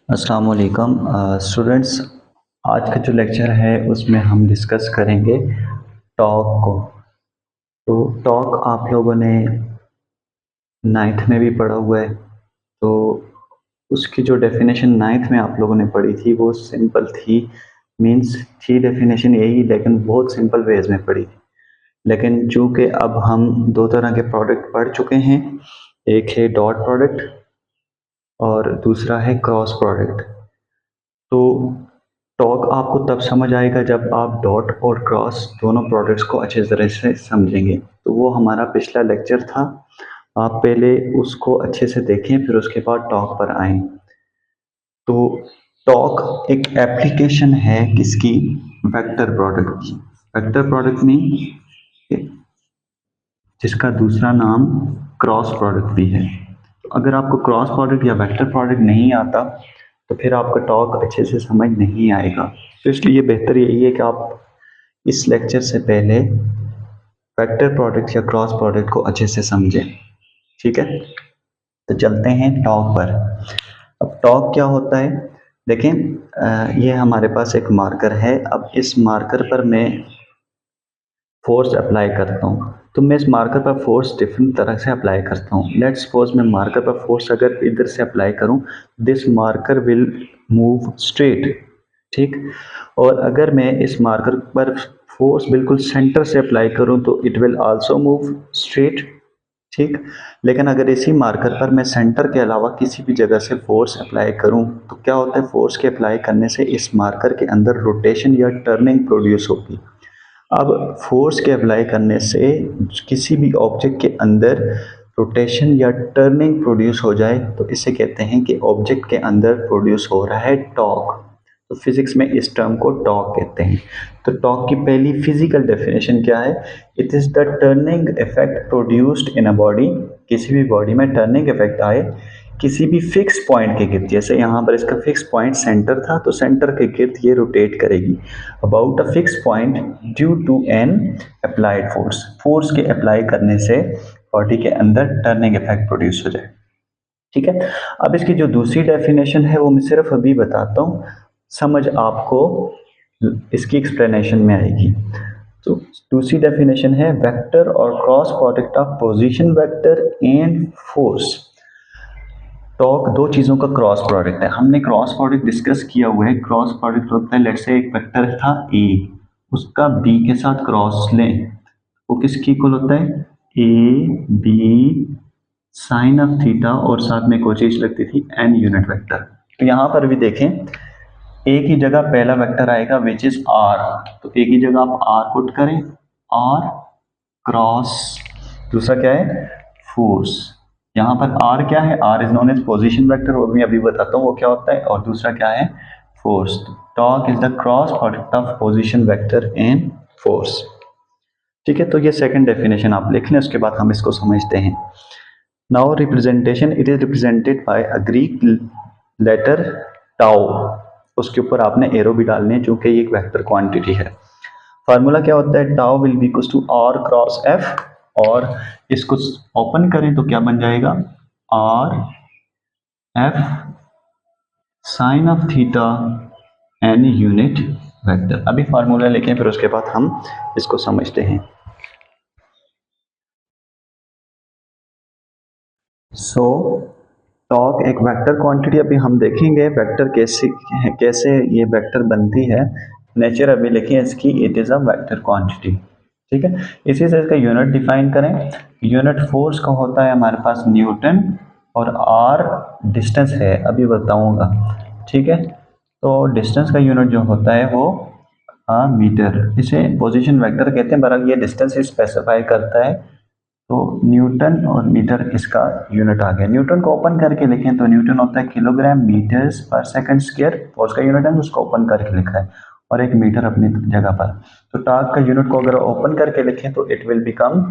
अस्सलाम वालेकुम स्टूडेंट्स। आज का जो लेक्चर है उसमें हम डिस्कस करेंगे टॉक को। तो टॉक आप लोगों ने नाइन्थ में भी पढ़ा हुआ है। तो उसकी जो डेफिनेशन नाइन्थ में आप लोगों ने पढ़ी थी वो सिंपल थी। मीन्स थी डेफिनेशन यही, लेकिन बहुत सिंपल वेज में पढ़ी थी। लेकिन चूंकि अब हम दो तरह के प्रोडक्ट पढ़ चुके हैं, एक है डॉट प्रोडक्ट और दूसरा है क्रॉस प्रोडक्ट। तो टॉक आपको तब समझ आएगा जब आप डॉट और क्रॉस दोनों प्रोडक्ट्स को अच्छे तरह से समझेंगे। तो वो हमारा पिछला लेक्चर था। आप पहले उसको अच्छे से देखें, फिर उसके बाद टॉक पर आएं। तो टॉक एक एप्लीकेशन है किसकी? वेक्टर प्रोडक्ट की। वेक्टर प्रोडक्ट में जिसका दूसरा नाम क्रॉस प्रोडक्ट भी है। तो अगर आपको क्रॉस प्रोडक्ट या वेक्टर प्रोडक्ट नहीं आता तो फिर आपका टॉक अच्छे से समझ नहीं आएगा। तो इसलिए बेहतर यही है कि आप इस लेक्चर से पहले वेक्टर प्रोडक्ट या क्रॉस प्रोडक्ट को अच्छे से समझें। ठीक है, तो चलते हैं टॉक पर। अब टॉक क्या होता है? देखें, ये हमारे पास एक मार्कर है। अब इस मार्कर पर मैं फोर्स अप्लाई करता हूँ, तो मैं इस मार्कर पर फोर्स डिफरेंट तरह से अप्लाई करता हूँ। लेट्स सपोज मैं मार्कर पर फोर्स अगर इधर से अप्लाई करूँ, this marker will move straight. ठीक। और अगर मैं इस मार्कर पर फोर्स बिल्कुल सेंटर से अप्लाई करूँ तो it will also move straight. ठीक। लेकिन अगर इसी मार्कर पर मैं सेंटर के अलावा किसी भी जगह से फोर्स अप्लाई करूं तो क्या होता है? फोर्स के अप्लाई करने से इस मार्कर के अंदर रोटेशन या टर्निंग प्रोड्यूस होगी। अब फोर्स के अप्लाई करने से किसी भी ऑब्जेक्ट के अंदर रोटेशन या टर्निंग प्रोड्यूस हो जाए तो इसे कहते हैं कि ऑब्जेक्ट के अंदर प्रोड्यूस हो रहा है टॉर्क। तो फिजिक्स में इस टर्म को टॉर्क कहते हैं। तो टॉर्क की पहली फिजिकल डेफिनेशन क्या है? It is the turning effect produced in a body. किसी भी बॉडी में टर्निंग इफेक्ट आए किसी भी फिक्स पॉइंट के गिर्द। जैसे यहाँ पर इसका फिक्स पॉइंट सेंटर था, तो सेंटर के गिर्द ये रोटेट करेगी about a fix point due to an applied force. Force के अप्लाई करने से बॉडी के अंदर टर्निंग इफेक्ट प्रोड्यूस हो जाए। ठीक है। अब इसकी जो दूसरी डेफिनेशन है वो मैं सिर्फ अभी बताता हूँ, समझ आपको इसकी एक्सप्लेनेशन में आएगी। तो दूसरी डेफिनेशन है वेक्टर और cross product of position vector and force. Torque दो चीजों का क्रॉस प्रोडक्ट है। हमने क्रॉस प्रोडक्ट डिस्कस किया हुआ है। क्रॉस प्रोडक्ट होता है, लेट्स से एक वेक्टर था ए, उसका बी के साथ क्रॉस लें, वो किसकी इक्वल होता है? A B sine of theta, और साथ में कोई चीज लगती थी एन यूनिट वेक्टर। तो यहां पर भी देखें, ए की जगह पहला वेक्टर आएगा विच इज आर। तो ए की जगह आप आर पुट करें, आर क्रॉस दूसरा क्या है? फोर्स। यहाँ पर आर क्या है? R is known as position vector, वो मैं अभी बताता हूँ वो क्या होता है। और दूसरा क्या है? Force. Torque is the cross product of position vector and force. ठीक है, तो ये सेकंड डेफिनेशन आप लिख लें, उसके बाद हम इसको समझते हैं। Now representation, it is represented by a Greek letter tau. उसके ऊपर आपने एरो भी डालने हैं क्योंकि ये एक वेक्टर क्वांटिटी है। फार्मूला क्या होता है? Tau will be equal to R cross F. और इसको ओपन करें तो क्या बन जाएगा? R F sine of theta N unit vector. अभी फार्मूला लिखें, फिर उसके बाद हम इसको समझते हैं। सो टॉक एक वेक्टर क्वांटिटी, अभी हम देखेंगे वेक्टर कैसे कैसे ये वेक्टर बनती है। नेचर अभी लिखें इसकी, it is a vector quantity. ठीक है, इसी से इसका यूनिट डिफाइन करें। यूनिट फोर्स का होता है हमारे पास न्यूटन, और आर डिस्टेंस है, अभी बताऊंगा। ठीक है, तो डिस्टेंस का यूनिट जो होता है वो मीटर। इसे पोजीशन वेक्टर कहते हैं, बहरहाल ये डिस्टेंस स्पेसिफाई करता है। तो न्यूटन और मीटर इसका यूनिट आ गया। न्यूटन को ओपन करके लिखें तो न्यूटन होता है किलोग्राम मीटर्स पर सेकंड स्क्वायर। फोर्स का यूनिट है, उसको ओपन करके लिखा है, और एक मीटर अपनी जगह पर। तो टॉर्क का यूनिट को अगर ओपन करके लिखें तो it will become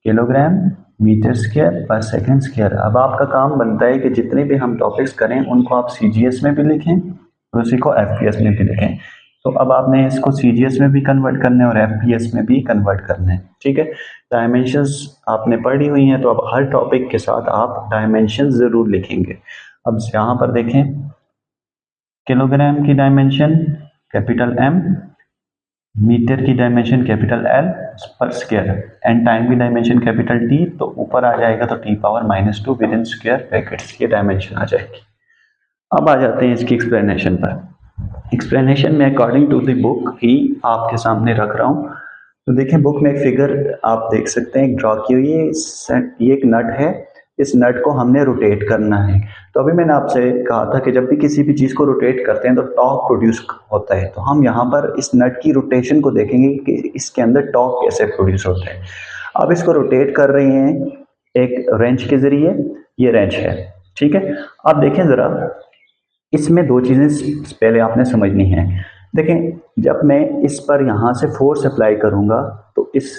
kilogram metre square per second square. अब आपका काम बनता है कि जितने भी हम टॉपिक्स करें उनको आप सीजीएस में भी लिखें और उसी को एफपीएस में भी लिखें। तो अब आपने इसको सीजीएस में भी कन्वर्ट करना है और एफपीएस में भी कन्वर्ट करना है। ठीक है, डायमेंशंस आपने पढ़ी हुई हैं, तो अब हर टॉपिक के साथ आप डायमेंशन जरूर लिखेंगे। अब यहाँ पर देखें, किलोग्राम की डायमेंशन कैपिटल एम, मीटर की डायमेंशन कैपिटल एल पर स्क्वायर, एंड टाइम की डायमेंशन कैपिटल टी, तो ऊपर आ जाएगा तो T power -2 with in square brackets, ये डायमेंशन आ जाएगी। अब आ जाते हैं इसकी एक्सप्लेनेशन पर। एक्सप्लेनेशन में अकॉर्डिंग टू द बुक ही आपके सामने रख रहा हूँ। तो देखें बुक में एक फिगर आप देख सकते हैं, ड्रॉ की हुई है। ये एक नट है, इस नट को हमने रोटेट करना है। तो अभी मैंने आपसे कहा था कि जब भी किसी भी चीज़ को रोटेट करते हैं तो टॉर्क प्रोड्यूस होता है। तो हम यहाँ पर इस नट की रोटेशन को देखेंगे कि इसके अंदर टॉर्क कैसे प्रोड्यूस होता है। अब इसको रोटेट कर रहे हैं एक रेंच के जरिए, ये रेंच है, ठीक है। अब देखें ज़रा, इसमें दो चीज़ें पहले आपने समझनी है। देखें जब मैं इस पर यहाँ से फोर्स अप्लाई करूँगा तो इस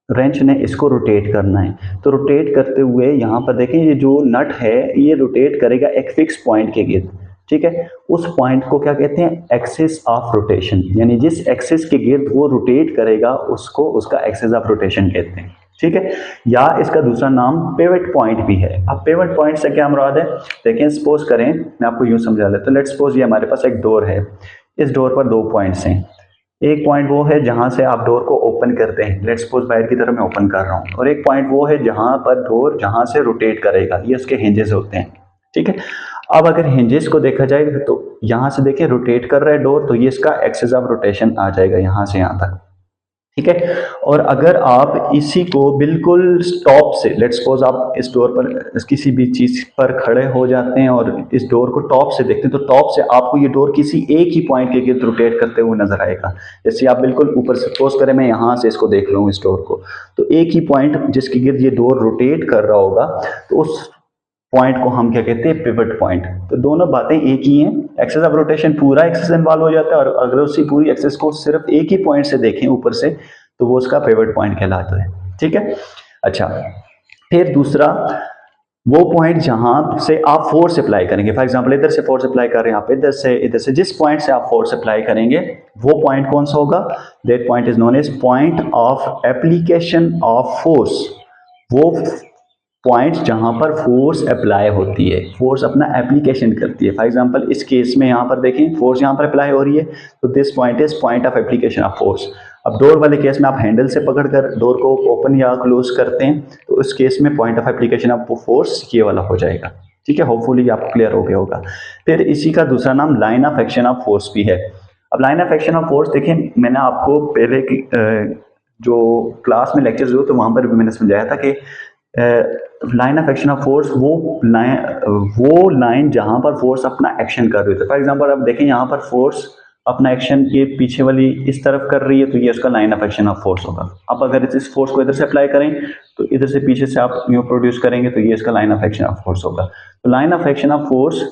रेंच ने इसको रोटेट करना है। तो रोटेट करते हुए यहाँ पर देखें ये जो नट है ये रोटेट करेगा एक फिक्स पॉइंट के गिर्द, ठीक है। उस पॉइंट को क्या कहते हैं, एक्सिस ऑफ रोटेशन, यानी जिस एक्सिस के गिर्द वो रोटेट करेगा उसको उसका एक्सिस ऑफ रोटेशन कहते हैं, ठीक है। या इसका दूसरा नाम पिवट पॉइंट भी है। अब पिवट पॉइंट से क्या मुराद है, देखें सपोज करें, मैं आपको यूं समझा लेता हूं। लेट्स सपोज ये हमारे पास एक डोर है, इस डोर पर दो पॉइंट्स हैं। एक पॉइंट वो है जहां से आप डोर को ओपन करते हैं, लेट्स सपोज बाहर की तरफ मैं ओपन कर रहा हूं, और एक पॉइंट वो है जहां पर डोर जहां से रोटेट करेगा, ये उसके हिंजेस होते हैं, ठीक है। अब अगर हिंजेस को देखा जाए तो यहां से देखिए रोटेट कर रहा है डोर, तो ये इसका एक्सिस ऑफ रोटेशन आ जाएगा यहां से यहां तक, ठीक है। और अगर आप इसी को बिल्कुल टॉप से, लेट्स सपोज आप इस डोर पर किसी भी चीज पर खड़े हो जाते हैं और इस डोर को टॉप से देखते हैं, तो टॉप से आपको ये डोर किसी एक ही पॉइंट के गिर्द रोटेट करते हुए नजर आएगा। जैसे आप बिल्कुल ऊपर से सपोज करें मैं यहाँ से इसको देख रहा हूँ इस डोर को, तो एक ही पॉइंट जिसके गिर्द ये डोर रोटेट कर रहा होगा, तो उस पॉइंट को हम क्या कहते हैं, पिवट पॉइंट। तो दोनों बातें एक ही हैं, एक्सिस ऑफ रोटेशन पूरा एक्सिस इन्वॉल्व हो जाता है, और अगर उसी पूरी एक्सिस को सिर्फ एक ही पॉइंट से देखें ऊपर से, तो वो उसका पिवट पॉइंट कहलाता है, ठीक है। अच्छा, फिर दूसरा वो पॉइंट जहां से आप फोर्स अप्लाई करेंगे, फॉर एग्जांपल इधर से फोर्स अप्लाई कर रहे हैं आप, इधर से जिस पॉइंट से आप फोर्स अप्लाई करेंगे वो पॉइंट कौन सा होगा, that point is known as point of application of force. वो पॉइंट जहां पर फोर्स अप्लाई होती है, फोर्स अपना एप्लीकेशन करती है। फॉर एग्जांपल इस केस में यहाँ पर देखें फोर्स यहाँ पर अप्लाई हो रही है, तो this point is point of application of force. अब डोर वाले केस में आप हैंडल से पकड़कर डोर को ओपन या क्लोज करते हैं, तो उस केस में point of application of force ये वाला हो जाएगा, ठीक है। होपफुली आपको क्लियर हो गया होगा। फिर इसी का दूसरा नाम line of action of force भी है। अब line of action of force देखें, मैंने आपको पहले की जो क्लास में लेक्चर्स हुए तो वहां पर भी मैंने समझाया था कि line of action of force वो लाइन जहां पर फोर्स अपना एक्शन कर रही है। फॉर एग्जांपल आप देखें यहाँ पर फोर्स अपना एक्शन ये पीछे वाली इस तरफ कर रही है, तो ये उसका line of action of force होगा। अब अगर इस फोर्स को इधर से अप्लाई करें तो इधर से पीछे से आप न्यू प्रोड्यूस करेंगे, तो ये इसका line of action of force होगा। तो line of action of force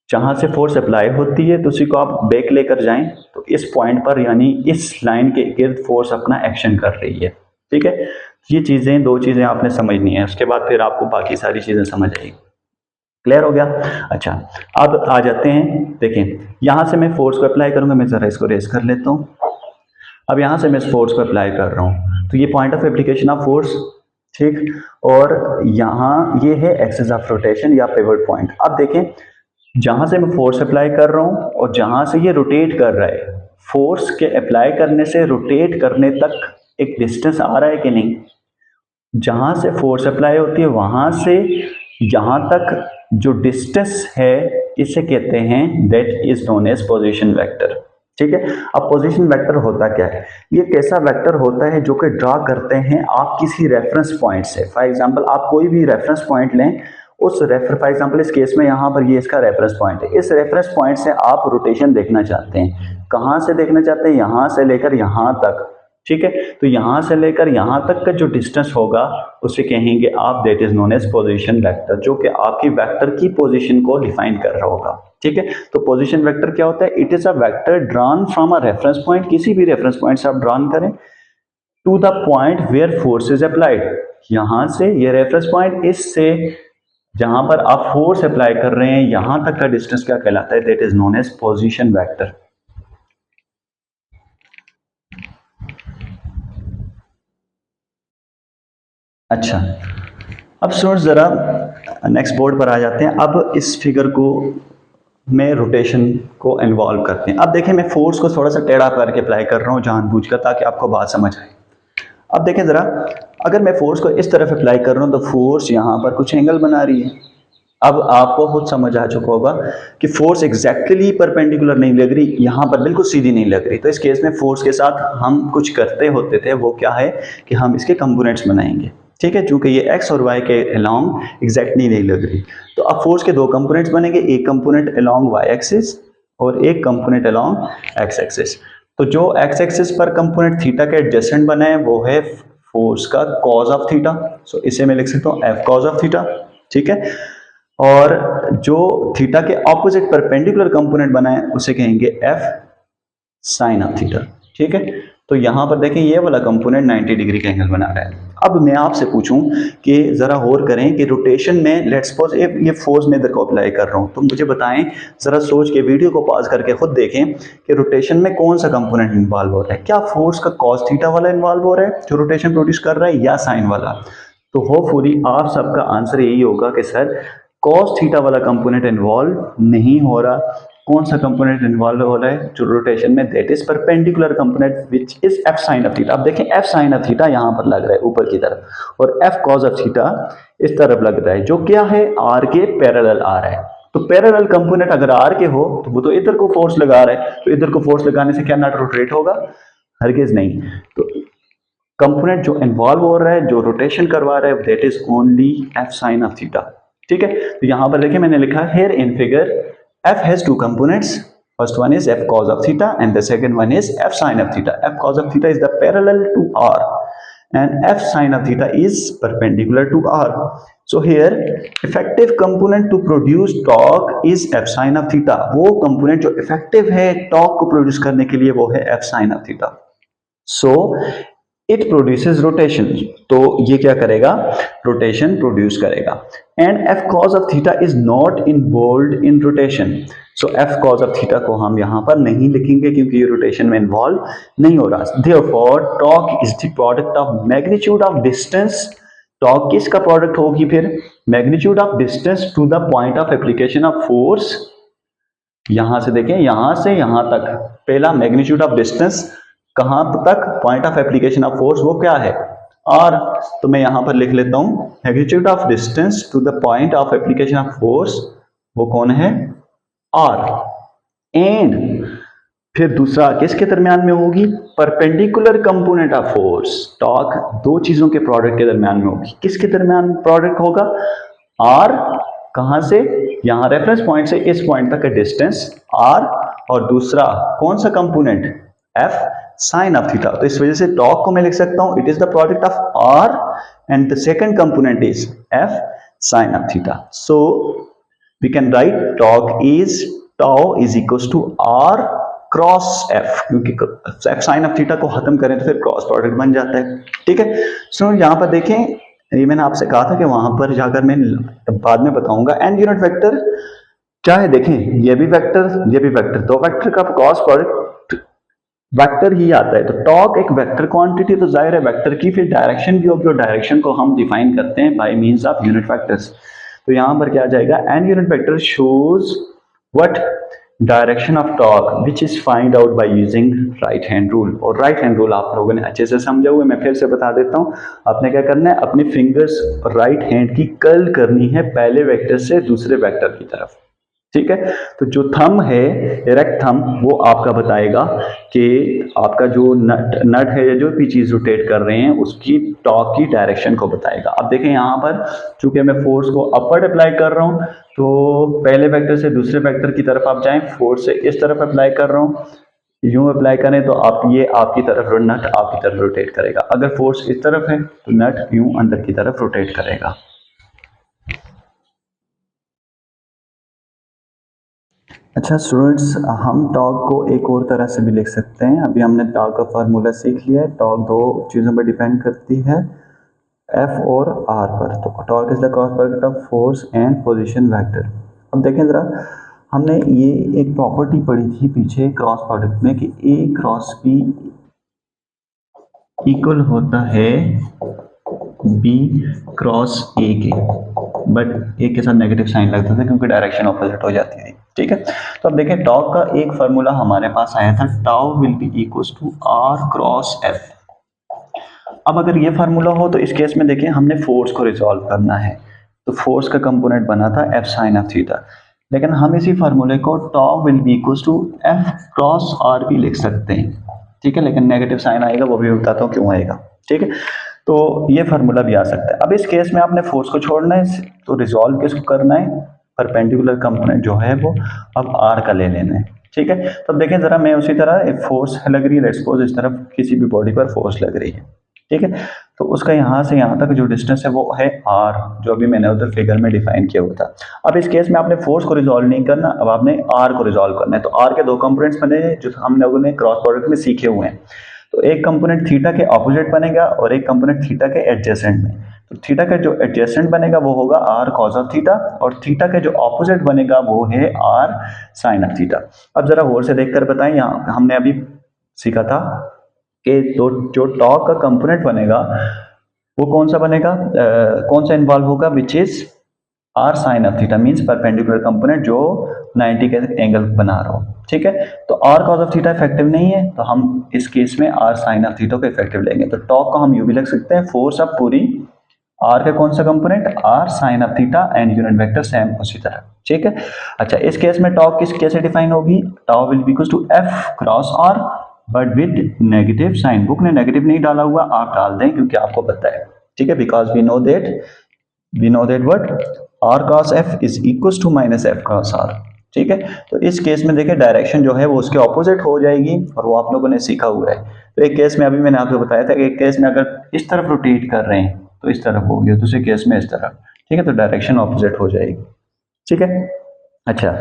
जहां से फोर्स अप्लाई होती है तो उसी को आप बैक लेकर जाएं, तो इस पॉइंट पर यानी इस लाइन के इर्द फोर्स अपना एक्शन कर रही है, ठीक है। ये चीजें दो चीजें आपने समझनी है, उसके बाद फिर आपको बाकी सारी चीजें समझ आएगी। क्लियर हो गया। अच्छा, अब आ जाते हैं, देखें यहां से मैं फोर्स को अप्लाई करूंगा, मैं जरा इसको रेस कर लेता हूं। अब यहां से मैं इस फोर्स को अप्लाई कर रहा हूं, तो ये point of application of force, ठीक। और यहां ये है एक्सिस ऑफ रोटेशन या पिवट पॉइंट। अब देखें जहां से मैं फोर्स अप्लाई कर रहा हूं और जहां से ये रोटेट कर रहा है, फोर्स के अप्लाई करने से रोटेट करने तक एक डिस्टेंस आ रहा है कि नहीं। जहां से फोर्स अप्लाई होती है वहां से यहां तक जो डिस्टेंस है इसे कहते हैं that is known as position vector, ठीक है। अब पोजीशन वेक्टर होता क्या है, ये कैसा वेक्टर होता है जो कि ड्रा करते हैं आप किसी रेफरेंस पॉइंट से। फॉर एग्जांपल आप कोई भी रेफरेंस पॉइंट लें, उस फॉर एग्जांपल इस केस में यहाँ पर ये इसका रेफरेंस पॉइंट है, इस रेफरेंस पॉइंट से आप रोटेशन देखना चाहते हैं। कहाँ से देखना चाहते हैं, यहाँ से लेकर यहाँ तक, ठीक है। तो यहां से लेकर यहां तक का जो डिस्टेंस होगा उसे कहेंगे आप that is known as position vector, जो कि आपकी वेक्टर की पोजीशन को डिफाइन कर रहा होगा, ठीक है। तो पोजीशन वेक्टर क्या होता है, it is a vector drawn from a reference point, किसी भी रेफरेंस पॉइंट से आप ड्रॉन करें, to the point where force is applied. यहां से ये रेफरेंस पॉइंट इससे जहां पर आप फोर्स अप्लाई कर रहे हैं यहां तक का डिस्टेंस क्या कहलाता है, that is known as position vector. अच्छा, अब स्टूडेंट्स जरा नेक्स्ट बोर्ड पर आ जाते हैं। अब इस फिगर को में रोटेशन को इन्वॉल्व करते हैं। अब देखें मैं फोर्स को थोड़ा सा टेढ़ा करके अप्लाई कर रहा हूँ जानबूझकर, ताकि आपको बात समझ आए। अब देखें ज़रा, अगर मैं फोर्स को इस तरफ अप्लाई कर रहा हूँ तो फोर्स यहाँ पर कुछ एंगल बना रही है। अब आपको खुद समझ आ चुका होगा कि फोर्स एग्जैक्टली परपेंडिकुलर नहीं लग रही, यहाँ पर बिल्कुल सीधी नहीं लग रही। तो इस केस में फोर्स के साथ हम कुछ करते होते थे, वो क्या है कि हम इसके कंपोनेंट्स बनाएंगे। ठीक है, चूंकि ये एक्स और वाई के अलोंग एग्जैक्टली नहीं लग रही, तो अब फोर्स के दो कंपोनेंट्स बनेंगे, एक कंपोनेंट अलोंग वाई एक्सिस और एक कंपोनेंट अलोंग एक्स एक्सिस। तो जो एक्स एक्सिस पर कंपोनेंट थीटा के एडजेसेंट बना है वो है फोर्स का कॉज ऑफ थीटा। सो इसे मैं लिख सकता हूँ एफ कॉज ऑफ थीटा। ठीक है, और जो थीटा के ऑपोजिट परपेंडिकुलर कंपोनेंट बना है उसे कहेंगे एफ साइन ऑफ थीटा। ठीक है, तो यहां पर देखें ये वाला कंपोनेंट 90 डिग्री का एंगल बना रहा है। अब मैं आपसे पूछूं कि जरा गौर करें कि रोटेशन में लेट्स सपोज ये फोर्स मैं इधर को अप्लाई कर रहा हूं, तो मुझे बताएं, जरा सोच के वीडियो को पॉज करके खुद देखें कि रोटेशन में कौन सा कंपोनेंट इन्वॉल्व हो रहा है। क्या फोर्स का कॉस थीटा वाला इन्वॉल्व हो रहा है जो रोटेशन प्रोड्यूस कर रहा है, या साइन वाला? तो होपफुली आप सबका आंसर यही होगा कि सर कॉस थीटा वाला कंपोनेंट इन्वॉल्व नहीं हो रहा। कौन सा कंपोनेंट इन्वॉल्व हो रहा है जो रोटेशन में, that is perpendicular component which is F sine of theta. अब देखें एफ साइन ऑफ थीटा यहां पर लग रहा है ऊपर की तरफ, और एफ कॉस ऑफ थीटा इस तरफ लग रहा है, जो क्या है आर के पैरेलल आ रहा है। तो पैरेलल कंपोनेंट अगर आर के हो तो वो तो इधर को फोर्स लगा रहा है, तो इधर को फोर्स लगाने से क्या नट रोटेट होगा? हरगिज नहीं। तो कंपोनेंट जो इन्वॉल्व हो रहा है, जो रोटेशन करवा रहा है, that is only F sine of theta. ठीक है, तो यहां पर देखिए मैंने लिखा है in figure F has two components. First one is F cos of theta and the second one is F sin of theta. F cos of theta is the parallel to R and F sin of theta is perpendicular to R. So here effective component to produce torque is F sin of theta. वो component जो effective है torque को produce करने के लिए वो है F sin of theta. So it produces rotation, तो ये क्या करेगा? रोटेशन प्रोड्यूस करेगा। And F cause of theta is not involved in rotation. So F cause of theta को हम यहां पर नहीं लिखेंगे क्योंकि ये रोटेशन में इन्वॉल्व नहीं हो रहा। Therefore torque is the product of magnitude of distance. Torque किसका प्रोडक्ट होगी फिर? Magnitude of distance to the point of application of force. यहां से देखें, यहां से यहां तक, पहला मैग्नीट्यूड ऑफ डिस्टेंस कहां तक? Point of application of force, वो क्या है? आर। तो मैं यहां पर लिख लेता हूं magnitude of distance to the point of application of force, वो कौन है? आर। एंड फिर दूसरा किसके दरमियान में होगी? Perpendicular component of force. Torque दो चीजों के प्रोडक्ट के दरमियान में होगी। किसके दरमियान प्रोडक्ट होगा? आर। कहां से? यहां रेफरेंस पॉइंट से इस पॉइंट तक का डिस्टेंस आर, और दूसरा कौन सा component? F sine of theta. तो इस वजह से टॉर्क को मैं लिख सकता हूं it is the product of R and the second component is F sine of theta. So we can write torque is tau is equal to R cross F, क्योंकि एफ साइन ऑफ थीटा को खत्म करें तो फिर cross product बन जाता है। ठीक है, सो यहां पर देखें, ये मैंने आपसे कहा था कि वहां पर जाकर मैं बाद में बताऊंगा। एंड यूनिट वेक्टर क्या है? देखें ये भी वेक्टर, ये भी वेक्टर, दो वेक्टर का क्रॉस प्रोडक्ट वेक्टर ही आता है। तो टॉर्क एक वेक्टर क्वांटिटी, तो जाहिर है वेक्टर की फिर डायरेक्शन भी होगी, और डायरेक्शन को हम डिफाइन करते हैं by means of unit vectors. तो यहां पर क्या आ जाएगा? And unit vector shows what? Direction of torque which is find out by using right hand rule. और राइट हैंड रूल आप लोगों ने अच्छे से समझा हुआ है, मैं फिर से बता देता हूं। आपने क्या करना है? अपनी फिंगर्स राइट हैंड की कर्ल करनी है पहले वेक्टर से दूसरे वेक्टर की तरफ। ठीक है, तो जो थंब है, इरेक्ट थंब, वो आपका बताएगा कि आपका जो नट है या जो भी चीज रोटेट कर रहे हैं उसकी टॉर्क की डायरेक्शन को बताएगा। अब देखें यहाँ पर चूंकि मैं फोर्स को अपवर्ड अप्लाई कर रहा हूँ, तो पहले वेक्टर से दूसरे वेक्टर की तरफ आप जाएं, फोर्स से इस तरफ अप्लाई कर रहा हूँ, यूं अप्लाई करें तो आप ये आपकी तरफ, नट आपकी तरफ रोटेट करेगा। अगर फोर्स इस तरफ है तो नट यूं अंदर की तरफ रोटेट करेगा। अच्छा स्टूडेंट्स, हम टॉर्क को एक और तरह से भी लिख सकते हैं। अभी हमने टॉर्क का फार्मूला सीख लिया है। टॉर्क दो चीज़ों पर डिपेंड करती है, एफ और आर पर। तो torque is the cross product of force and position vector. अब देखें ज़रा, हमने ये एक प्रॉपर्टी पढ़ी थी पीछे क्रॉस प्रोडक्ट में कि ए क्रॉस बी इक्वल होता है बी क्रॉस ए के, बट ए के साथ नेगेटिव साइन लगता था क्योंकि डायरेक्शन ऑपोजिट हो जाती थी। ठीक है। तो अब देखें टॉर्क का एक फार्मूला हमारे पास आया था, tau will be equals to R cross F. अब अगर ये फार्मूला हो तो इस केस में देखिए हमने फोर्स को रिजॉल्व करना है, तो फोर्स का कंपोनेंट बना था एफ साइन ऑफ थीटा, लेकिन हम इसी फार्मूले को tau will be equals to F cross R भी लिख सकते हैं, ठीक है, लेकिन नेगेटिव साइन आएगा, वो भी बताता हूँ क्यों आएगा, ठीक है। तो ये फार्मूला भी आ सकता है। अब इस केस में आपने फोर्स को छोड़ना है, तो रिजॉल्व किसको करना है, परपेंडिकुलर कंपोनेंट जो है वो अब आर का ले लेना है, ठीक है। तो अब देखें जरा, मैं उसी तरह एक फोर्स लग रही है, सपोज इस तरफ किसी भी बॉडी पर फोर्स लग रही है, ठीक है, तो उसका यहाँ से यहाँ तक जो डिस्टेंस है वो है आर, जो अभी मैंने उधर फिगर में डिफाइन किया हुआ था। अब इस केस में आपने फोर्स को रिजॉल्व नहीं करना, अब आपने आर को रिजॉल्व करना है। तो आर के दो कंपोनेंट्स बने हैं जो हम लोगों ने क्रॉस प्रोडक्ट में सीखे हुए हैं। तो एक कंपोनेंट थीटा के ऑपोजिट बनेगा और एक कंपोनेंट थीटा के एडजेसेंट में। तो थीटा का जो एडजेसेंट बनेगा वो होगा आर कॉस ऑफ थीटा, और थीटा के जो ऑपोजिट बनेगा वो है आर साइन ऑफ थीटा। अब जरा गौर से देखकर बताएं, यहाँ हमने अभी सीखा था कि जो टॉर्क का कंपोनेंट बनेगा वो कौन सा बनेगा, कौन सा इन्वॉल्व होगा, which is R sine of theta, means perpendicular component जो 90 के एंगल बना रहा हो, ठीक है। तो R cos of theta effective नहीं है, तो हम इस केस में आर साइन ऑफ थीटा को इफेक्टिव लेंगे। तो टॉर्क को हम यू भी लिख सकते हैं, फोर्स ऑफ पूरी आर का कौन सा component, R sine of theta, and unit vector same उसी तरह, ठीक है। अच्छा, इस केस में टॉर्क किस कैसे डिफाइन होगी, tau will be equal to F cross R but with negative sign. Book ने नेगेटिव नहीं डाला हुआ, आप डाल दें क्योंकि आपको पता है, ठीक है, because we know that what R cross F is equal to minus F cross R, ठीक है। तो इस केस में देखिए डायरेक्शन जो है वो उसके ऑपोजिट हो जाएगी, और वो आप लोगों ने सीखा हुआ है। तो एक केस में अभी मैंने आपको बताया था कि एक केस में अगर इस तरफ रोटेट कर रहे हैं तो इस तरफ होगी, दूसरे केस में इस तरफ, ठीक है, तो डायरेक्शन ऑपोजिट हो जाएगी, ठीक है। अच्छा,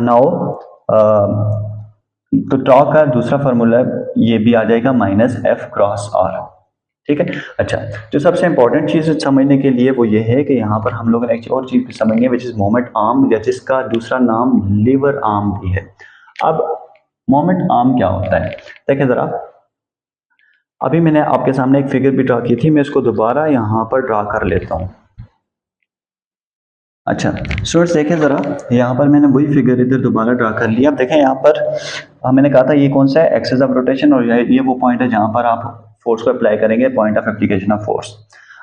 नाउ तो टॉर्क का दूसरा फार्मूला ये भी आ जाएगा माइनस एफ क्रॉस आर, ठीक है। अच्छा, जो सबसे इंपॉर्टेंट चीज समझने के लिए वो ये है कि यहाँ पर हम लोग ने एक और चीज समझनी है, विच इज मोमेंट आर्म, या जिसका दूसरा नाम लीवर आर्म भी है। अब मोमेंट आर्म क्या होता है, देखिए जरा, अभी मैंने आपके सामने एक फिगर भी ड्रा की थी, मैं इसको दोबारा यहाँ पर ड्रा कर लेता हूँ। अच्छा स्टूडेंट्स देखें जरा, यहाँ पर मैंने वही फिगर इधर दोबारा ड्रा कर लिया। अब देखें यहाँ पर मैंने कहा था ये कौन सा है, एक्सिस ऑफ रोटेशन, और ये वो पॉइंट है जहाँ पर आप फोर्स को अप्लाई करेंगे, point of application of force.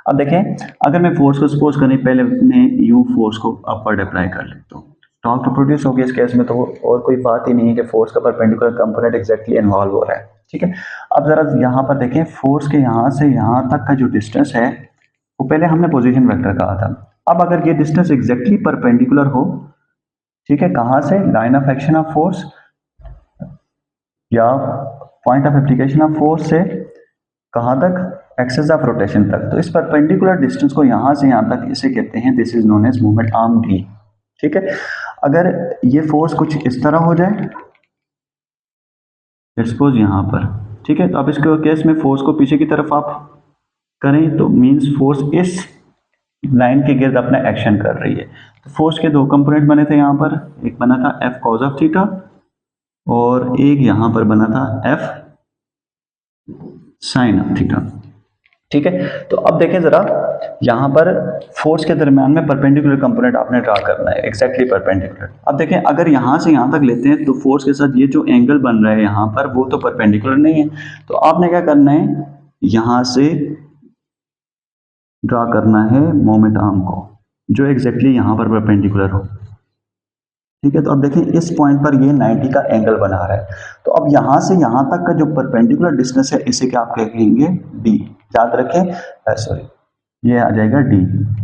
अब देखें, अगर मैं फोर्स को सपोज करें, पहले मैं यू फोर्स को अपवर्ड अप्लाई कर लेता हूँ, टॉर्क तो प्रोड्यूस हो गया इस केस में, तो और कोई बात ही नहीं है कि फोर्स का परपेंडिकुलर कंपोनेंट एग्जैक्टली इन्वॉल्व हो रहा है, ठीक है। अब जरा यहाँ पर देखें, फोर्स के यहाँ से यहाँ तक का जो डिस्टेंस है वो पहले हमने पोजीशन वेक्टर कहा था। अब अगर ये डिस्टेंस एग्जैक्टली परपेंडिकुलर हो, ठीक है, कहाँ से, line of action of force या point of application of force से कहाँ तक, एक्सिस ऑफ रोटेशन तक, तो इस परपेंडिकुलर डिस्टेंस को यहाँ से यहाँ तक इसे कहते हैं, this is known as moment arm D, ठीक है। अगर ये फोर्स कुछ इस तरह हो जाए, सपोज यहाँ पर, ठीक है, तो अब इसके केस में फोर्स को पीछे की तरफ आप करें तो मींस फोर्स इस लाइन के गिर्द अपना एक्शन कर रही है। तो फोर्स के दो कंपोनेंट बने थे यहाँ पर, एक बना था एफ कॉज ऑफ थीटा और एक यहाँ पर बना था एफ साइन ऑफ थीटा, ठीक है। तो अब देखें जरा, यहाँ पर फोर्स के दरमियान में परपेंडिकुलर कंपोनेंट आपने ड्रा करना है, एक्जैक्टली परपेंडिकुलर। अब देखें, अगर यहाँ से यहाँ तक लेते हैं तो फोर्स के साथ ये जो एंगल बन रहा है यहाँ पर वो तो परपेंडिकुलर नहीं है, तो आपने क्या करना है, यहाँ से ड्रा करना है मोमेंट आर्म को जो एग्जैक्टली यहाँ पर परपेंडिकुलर हो, ठीक है। तो अब देखें, इस पॉइंट पर ये 90 का एंगल बना रहा है, तो अब यहाँ से यहाँ तक का जो परपेंडिकुलर डिस्टेंस है इसे क्या आप कहेंगे, डी, याद रखें, सॉरी ये आ जाएगा D,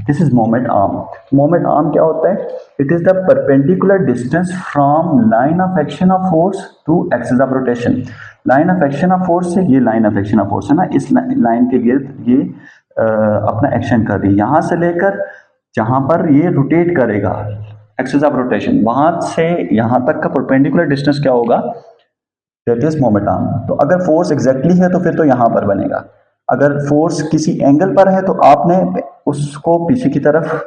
this is moment arm. Moment arm क्या होता है, it is the perpendicular distance from line of action of force to axis of rotation. Line of action of force से, ये line of action of force है ना, इस line के गिर्द ये अपना एक्शन कर रही है, यहां से लेकर जहां पर ये रोटेट करेगा, एक्सिस ऑफ रोटेशन, वहां से यहां तक का परपेंडिकुलर डिस्टेंस क्या होगा, दैट इज मोमेंट आर्म। तो अगर फोर्स एग्जैक्टली है तो फिर तो यहां पर बनेगा, अगर फोर्स किसी एंगल पर है तो आपने उसको पीछे की तरफ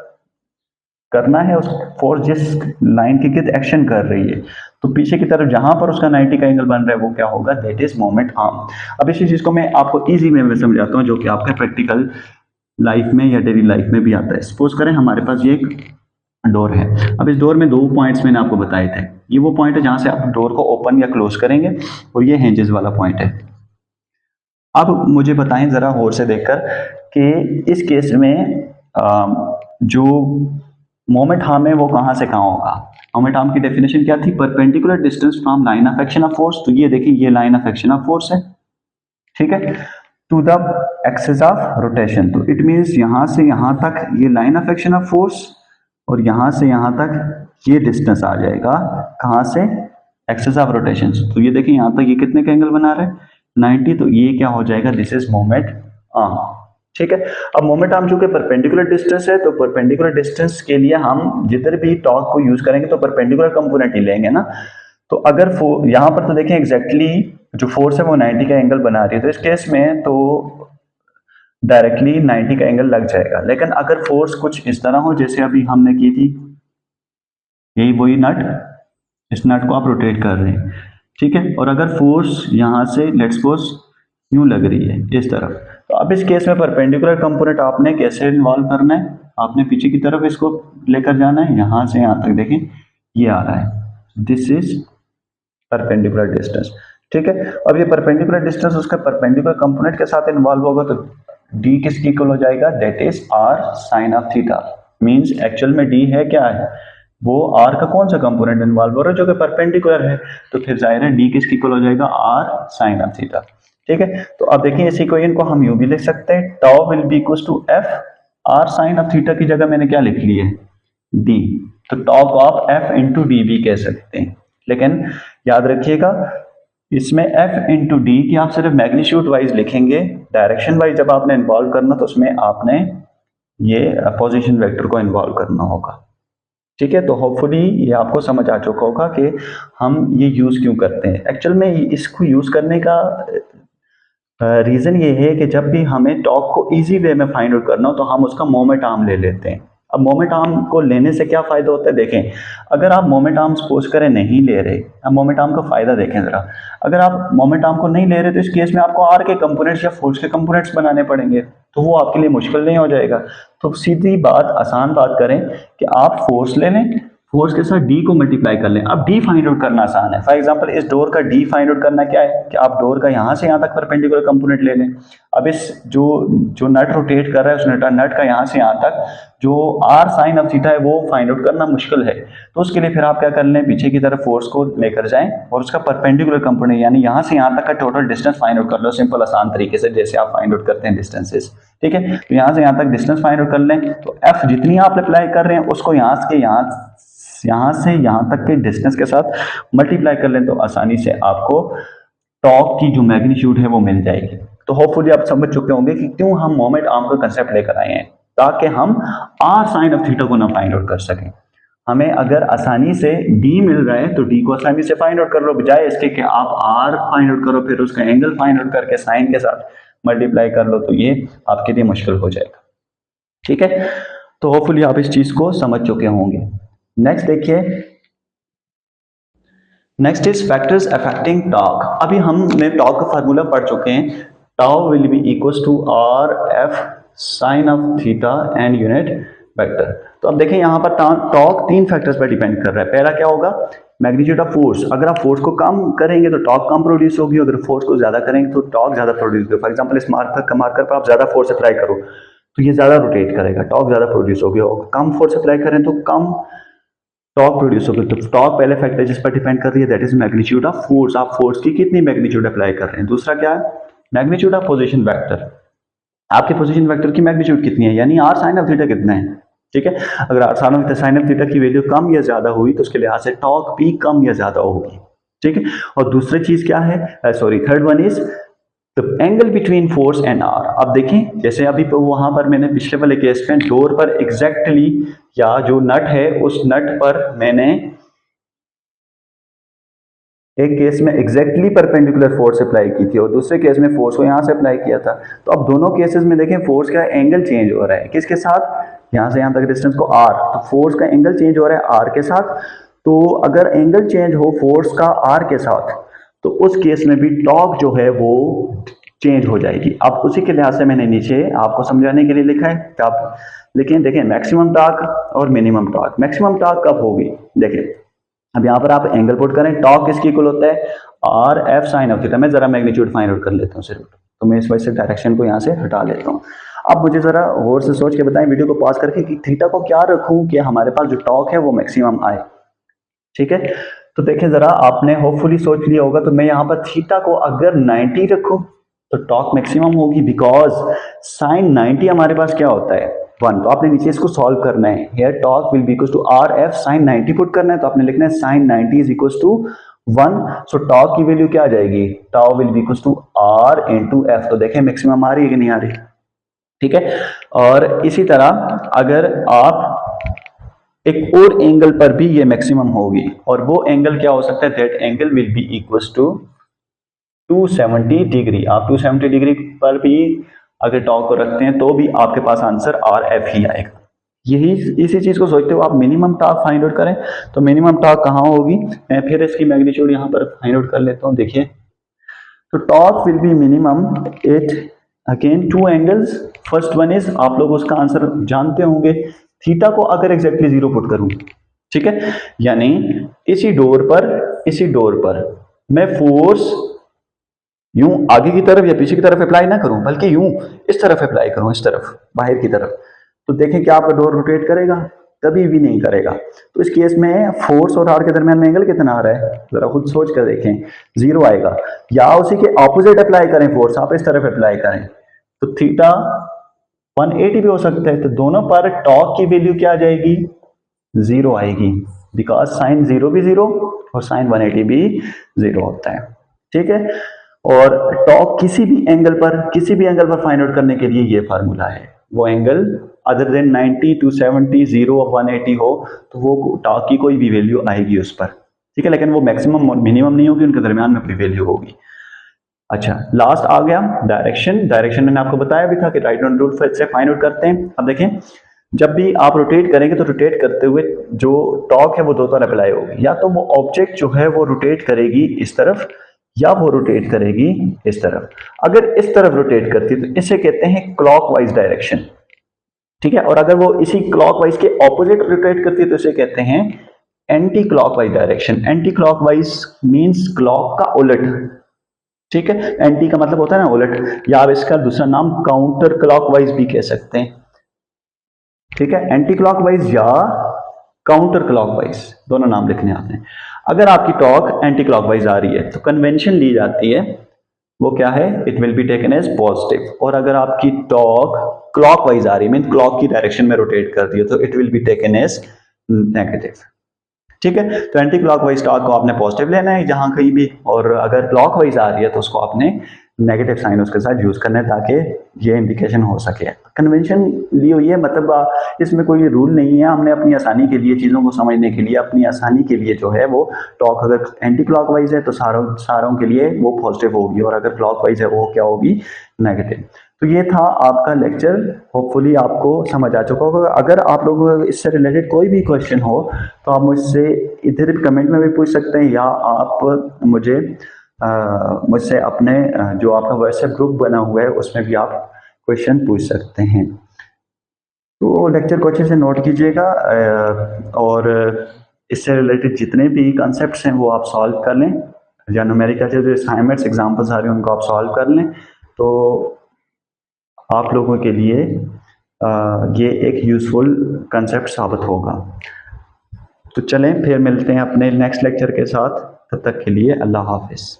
करना है, उस फोर्स जिस लाइन के गिर्द एक्शन कर रही है, तो पीछे की तरफ जहां पर उसका 90 का एंगल बन रहा है वो क्या होगा, दैट इज मोमेंट आर्म। अब इसी चीज को मैं आपको इजी वे में समझाता हूं, जो कि आपका प्रैक्टिकल लाइफ में या डेली लाइफ में भी आता है। सपोज करें हमारे पास ये एक डोर है, अब इस डोर में दो पॉइंट्स मैंने आपको बताए थे, ये वो पॉइंट है जहां से आप डोर को ओपन या क्लोज करेंगे, और ये हिंजेस वाला पॉइंट है। अब मुझे बताएं जरा गौर से देखकर कि इस केस में जो मोमेंट आर्म है वो कहां से कहां होगा। मोमेंट आर्म की डेफिनेशन क्या थी, perpendicular distance from line of action of force. तो ये देखिए ये line of action of force है, ठीक है, to the axis of rotation. तो इट मीन्स यहां से यहां तक ये line of action of force, और यहां से यहां तक ये डिस्टेंस आ जाएगा कहां से, एक्सिस ऑफ रोटेशन। तो ये देखिए यहां तक ये कितने का एंगल बना रहे हैं, 90। तो ये क्या हो जाएगा, दिस इज मोमेंट आर्म, ठीक है। अब मोमेंट आर्म चूंकि परपेंडिकुलर डिस्टेंस है, तो परपेंडिकुलर डिस्टेंस के लिए हम जिधर भी टॉर्क को यूज करेंगे तो परपेंडिकुलर कंपोनेंट ही लेंगे ना। तो अगर यहां पर तो देखें एग्जैक्टली जो फोर्स है वो 90 का एंगल बना रही है, तो इस केस में तो डायरेक्टली 90 का एंगल लग जाएगा। लेकिन अगर फोर्स कुछ इस तरह हो जैसे अभी हमने की थी, यही वही नट, इस नट को आप रोटेट कर रहे हैं, ठीक है, और अगर फोर्स यहां से लेट्स सपोज यूं लग रही है इस तरफ, तो अब इस केस में परपेंडिकुलर कंपोनेंट आपने कैसे इन्वॉल्व करना है, आपने पीछे की तरफ इसको लेकर जाना है, यहां से यहां तक देखें ये आ रहा है, दिस इज परपेंडिकुलर डिस्टेंस, ठीक है। अब ये परपेंडिकुलर डिस्टेंस उसका परपेंडिकुलर कंपोनेंट के साथ इन्वॉल्व होगा, तो डी किसकी इक्वल हो जाएगा, that is R sine of theta. Means actual में डी है क्या है, वो आर का कौन सा कंपोनेंट इन्वॉल्व हो रहा है, जो कि परपेंडिकुलर है, तो फिर जाहिर है डी किसकी इक्वल हो जाएगा, आर साइन ऑफ थीटा, ठीक है। तो अब देखिए इस इक्वेशन को हम यूं भी लिख सकते हैं, tau will be equal to F, R sine of theta की जगह मैंने क्या लिख ली है, डी। तो टाउ को आप एफ इंटू डी भी कह सकते हैं, लेकिन याद रखिएगा इसमें एफ इंटू डी की आप सिर्फ मैग्नीट्यूड वाइज लिखेंगे, डायरेक्शन वाइज जब आपने इन्वॉल्व करना तो उसमें आपने ये पोजीशन वेक्टर को इन्वॉल्व करना होगा, ठीक है। तो होपफुली ये आपको समझ आ चुका होगा कि हम ये यूज क्यों करते हैं। एक्चुअल में इसको यूज करने का रीजन ये है कि जब भी हमें टॉर्क को इजी वे में फाइंड आउट करना हो तो हम उसका मोमेंट आर्म ले लेते हैं। अब मोमेंट आर्म को लेने से क्या फायदा होता है, देखें अगर आप मोमेंट आर्म सपोज करें नहीं ले रहे, अब मोमेंट आर्म का फायदा देखें जरा, अगर आप मोमेंट आर्म को नहीं ले रहे तो इस केस में आपको आर के कंपोनेंट्स या फोर्स के कंपोनेंट्स बनाने पड़ेंगे, तो वो आपके लिए मुश्किल नहीं हो जाएगा। तो सीधी बात, आसान बात करें कि आप फोर्स ले लें, फोर्स के साथ डी को मल्टीप्लाई कर लें। अब डी फाइंड आउट करना आसान है। फॉर एग्जांपल इस डोर का डी फाइंड आउट करना क्या है कि आप डोर का यहां से यहां तक परपेंडिकुलर कंपोनेंट ले लें। अब इस जो नट रोटेट कर रहा है उस नट का यहां से यहां तक जो आर साइन ऑफ थीटा है वो फाइंड आउट करना मुश्किल है, तो उसके लिए फिर आप क्या कर लें, पीछे की तरफ फोर्स को लेकर जाएं और उसका परपेंडिकुलर कंपोनेंट यानी यहां से यहां तक का टोटल डिस्टेंस फाइंड आउट कर लो, सिंपल आसान तरीके से जैसे आप फाइंड आउट करते हैं डिस्टेंसेस, ठीक है। तो यहां से यहां तक डिस्टेंस फाइंड आउट कर लें, तो एफ जितनी आप अप्लाई कर रहे हैं उसको यहां से यहां तक के डिस्टेंस के साथ मल्टीप्लाई कर लें, तो आसानी से आपको टॉर्क की जो मैग्नीट्यूड है वो मिल जाएगी। तो होपफुली आप समझ चुके होंगे कि क्यों हम मोमेंट आर्म का कंसेप्ट लेकर आए हैं, ताकि हम आर साइन ऑफ थीटा को ना फाइंड आउट कर सकें। हमें अगर आसानी से डी मिल रहा है तो डी को आसानी से फाइंड आउट कर लो, बजाय इसके कि आप आर फाइंड आउट करो फिर उसका एंगल फाइंड आउट करके साइन के साथ मल्टीप्लाई कर लो, तो ये आपके लिए मुश्किल हो जाएगा, ठीक है। तो होपफुली आप इस चीज को समझ चुके होंगे। नेक्स्ट देखिए, next is factors affecting torque. अभी हमने टॉर्क का फार्मूला पढ़ चुके हैं, tau will be equals to R F sine of theta and unit vector. तो अब देखें यहाँ पर टॉर्क तीन फैक्टर्स पर डिपेंड कर रहा है। पहला क्या होगा, मैग्नीट्यूड ऑफ फोर्स। अगर आप फोर्स को कम करेंगे तो टॉर्क कम प्रोड्यूस होगी, अगर फोर्स को ज्यादा करेंगे तो टॉर्क ज्यादा प्रोड्यूस होगी। फॉर एग्जांपल इस मार्कर पर आप ज्यादा फोर्स अप्लाई करो तो ये ज्यादा रोटेट करेगा, टॉर्क ज्यादा प्रोड्यूस होगी, और कम फोर्स अप्लाई करें तो कम टॉर्क प्रोड्यूस होगी। तो टॉर्क पहले फैक्टर जिस पर डिपेंड कर रही है that is magnitude of force, आप फोर्स की कितनी मैग्नीट्यूड अप्लाई कर रहे हैं। दूसरा क्या है, मैग्नीट्यूड ऑफ पोजीशन वेक्टर, आपके पोजीशन वेक्टर की मैग्नीट्यूड कितनी है, यानी आर साइन ऑफ थीटा कितना है, ठीक है। अगर आर साइन ऑफ थीटा की वैल्यू कम या ज्यादा हुई तो उसके लिहाज से टॉर्क भी कम या ज्यादा होगी, ठीक है। और दूसरी चीज क्या है, third one is the angle between force and R. अब देखें जैसे अभी वहां पर मैंने पिछले वाले केस में डोर पर एग्जैक्टली या जो नट है उस नट पर मैंने एक केस में एग्जैक्टली परपेंडिकुलर फोर्स अप्लाई की थी और दूसरे केस में फोर्स को यहां से अप्लाई किया था। तो अब दोनों केसेस में देखें फोर्स का एंगल चेंज हो रहा है, किसके साथ, यहां से यहां तक डिस्टेंस को आर, तो फोर्स का एंगल चेंज हो रहा है आर के साथ। तो अगर एंगल चेंज हो फोर्स का आर के साथ तो उस केस में भी टॉर्क जो है वो चेंज हो जाएगी। अब उसी के लिहाज से मैंने नीचे आपको समझाने के लिए लिखा है, आप लिखें, देखें मैक्सिमम टॉर्क और मिनिमम टॉर्क। मैक्सिमम टॉर्क कब होगी, देखें अब यहाँ पर आप एंगल पुट करें, टॉक किसकी इक्वल होता है, are F sine of theta. मैं जरा मैग्नीट्यूड फाइंड आउट कर लेता हूँ सिर्फ, तो मैं इस वजह से डायरेक्शन को यहाँ से हटा लेता हूँ। अब मुझे जरा और से सोच के बताएं वीडियो को पॉज करके कि थीटा को क्या रखूं कि हमारे पास जो टॉक है वो मैक्सिमम आए। ठीक है, तो देखें जरा, आपने होपफुली सोच लिया होगा। तो मैं यहाँ पर थीटा को अगर 90 रखूं तो टॉक मैक्सिमम होगी, बिकॉज साइन 90 हमारे पास क्या होता है 1। तो आपने नीचे इसको सॉल्व करना है, here torque will be equal to R F sine 90 put करना है, तो आपने लिखना है sine 90 is equal to 1। So torque की वैल्यू क्या आ जाएगी, tau will be equal to R into F. तो देखें मैक्सिमम आ रही है कि नहीं आ रही। ठीक है, और इसी तरह अगर आप एक और एंगल पर भी ये मैक्सिमम होगी, और वो एंगल क्या हो सकता है, that angle will be equal to 270 degree. आप 270 डिग्री पर भी अगर टॉक को रखते हैं तो भी आपके पास आंसर आर एफ ही आएगा। यही इसी चीज को सोचते हुए आप मिनिमम टॉक फाइंड आउट करें, तो मिनिमम टॉक कहाँ होगी, मैं फिर इसकी मैग्नीट्यूड यहाँ पर फाइंड आउट कर लेता हूँ। देखिए, तो torque will be minimum at again two angles. First one is, आप लोग उसका आंसर जानते होंगे, थीटा को अगर एग्जैक्टली 0 पुट करूं, ठीक है, यानी इसी डोर पर मैं फोर्स यूं आगे की तरफ या पीछे की तरफ अप्लाई ना करूं, बल्कि यूं इस तरफ अप्लाई करूं, इस तरफ बाहर की तरफ, तो देखें क्या आपका डोर रोटेट करेगा, कभी भी नहीं करेगा। तो इस केस में फोर्स और राड के दरमियान में एंगल कितना आ रहा है, जरा खुद सोच कर देखें, 0 आएगा। या उसी के ऑपोजिट अप्लाई करें फोर्स, आप इस तरफ अप्लाई करें, तो थीटा 180 भी हो सकता है। तो दोनों पर टॉक की वैल्यू क्या आ जाएगी, 0 आएगी, बिकॉज साइन 0 भी 0 और साइन 180 भी 0 होता है। ठीक है, और टॉक किसी भी एंगल पर फाइंड आउट करने के लिए ये फार्मूला है। वो एंगल अदर देन 90 टू 70 0 और 180 हो तो वो टॉक की कोई भी वैल्यू आएगी उस पर। ठीक है, लेकिन वो मैक्सिमम मिनिमम नहीं होगी, उनके दरमियान में कोई वैल्यू होगी। अच्छा, लास्ट आ गया डायरेक्शन मैंने आपको बताया भी था कि राइट हैंड रूल से फाइंड आउट करते हैं। अब देखें, जब भी आप रोटेट करेंगे तो रोटेट करते हुए जो टॉक है वो दो तरह अप्लाई होगी, या तो वो ऑब्जेक्ट जो है वो रोटेट करेगी इस तरफ, या वो रोटेट करेगी इस तरफ। अगर इस तरफ रोटेट करती है तो इसे कहते हैं क्लॉकवाइज डायरेक्शन। ठीक है, और अगर वो इसी क्लॉकवाइज के ऑपोजिट रोटेट करती है तो इसे कहते हैं anti clockwise direction. Anti clockwise means clock का उलट। ठीक है, एंटी का मतलब होता है ना उलट, या आप इसका दूसरा नाम काउंटर क्लॉकवाइज भी कह सकते हैं। ठीक है, एंटी क्लॉकवाइज या काउंटर क्लॉकवाइज दोनों नाम लिखने आते हैं। अगर आपकी टॉक एंटी क्लॉकवाइज आ रही है तो कन्वेंशन ली जाती है, वो क्या है, it will be taken as positive. और अगर आपकी टॉक क्लॉकवाइज आ रही है, मीन क्लॉक की डायरेक्शन में रोटेट कर रही है, तो it will be taken as negative. ठीक है, तो एंटी क्लॉकवाइज टॉक को आपने पॉजिटिव लेना है जहां कहीं भी, और अगर क्लॉकवाइज आ रही है तो उसको आपने नेगेटिव साइन उसके साथ यूज करना है ताकि ये इंडिकेशन हो सके। कन्वेंशन ली हुई है, मतलब इसमें कोई रूल नहीं है, हमने अपनी आसानी के लिए, चीज़ों को समझने के लिए, अपनी आसानी के लिए जो है वो टॉक अगर एंटी क्लॉकवाइज है तो सारों के लिए वो पॉजिटिव होगी, और अगर क्लॉकवाइज है वो क्या होगी, नेगेटिव। तो ये था आपका लेक्चर, होपफुली आपको समझ आ चुका होगा। अगर आप लोगों को इससे रिलेटेड कोई भी क्वेश्चन हो तो आप मुझसे इधर कमेंट में भी पूछ सकते हैं, या आप मुझसे अपने जो आपका व्हाट्सएप ग्रुप बना हुआ है उसमें भी आप क्वेश्चन पूछ सकते हैं। तो लेक्चर को अच्छे से नोट कीजिएगा, और इससे रिलेटेड जितने भी कॉन्सेप्ट्स हैं वो आप सॉल्व कर लें, या न्यूमेरिकल जो असाइनमेंट्स एग्जाम्पल्स आ रहे हैं उनको आप सॉल्व कर लें, तो आप लोगों के लिए ये एक यूजफुल कंसेप्ट साबित होगा। तो चलें फिर मिलते हैं अपने नेक्स्ट लेक्चर के साथ, तब तक के लिए अल्लाह हाफिज़।